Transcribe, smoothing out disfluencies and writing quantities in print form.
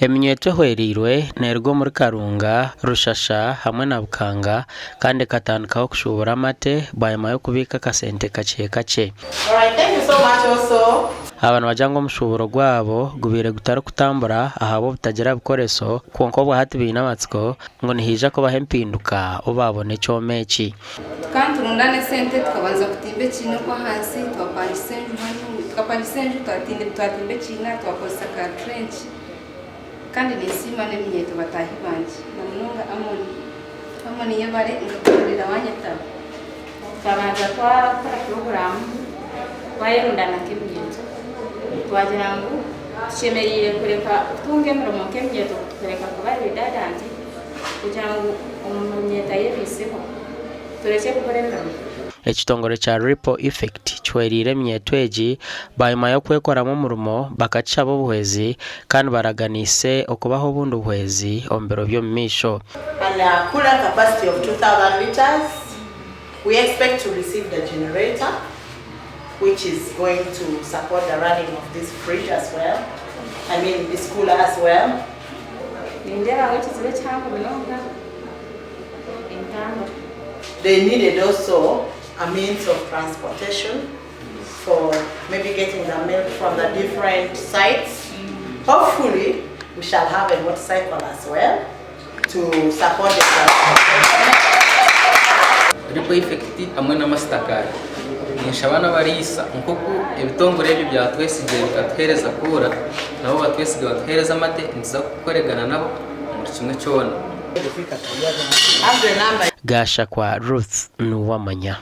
Eminyeto hwerirwe nerwo muri Karunga Rushasha hamwe na Bukanga kandi katandikaho kushobora amate bayama yo kubika kasente kace kace. Alright, thank you so much also. Abantu bajango mushoboro gwabo gubire gutara kutambura ahabo butagira bikoreso konkobwa hati binamatsiko ngo nihija ko bahempinduka ubabone cyomeki. Kandi turundane sente tukabanza kutimbe kino kwa hasi twapanisenju hano tukapanisenju twatimbe kina twakosa ka trench kandi nisima n'Eminyeto batahi banje namunonga amoni yabare ngakorera wanyata kabanza kwa program bayirundana k'Eminyeto twagira ngo shemerire kureka tunge muromo k'Eminyeto kureka kuba bidadanti kugira ngo umunyeta yebiseho tureke gukorera ekitongore cha ripple effect chwerire Eminyeto eji bayima yo kwekoramo murumo bakaca bo buhezi kandi baraganise okubaho bundu buhezi ombero byo misho. And a cooler capacity of 2,000 liters. We expect to receive the generator, which is going to support the running of this fridge as well. I mean this cooler as well. They needed also a means of transportation for maybe getting the milk from the different sites. Hopefully, we shall have a motorcycle as well to support the transportation. Ripple effect amwe n'amastakari nishabana barisa nkuko ebitongore byo byatwesigiye bikatwereza kura nabo batwesigiye batwereza amate nziza kukoregana nabo muri kimwe cyona. Gasha kwa Ruth Nuwamanya.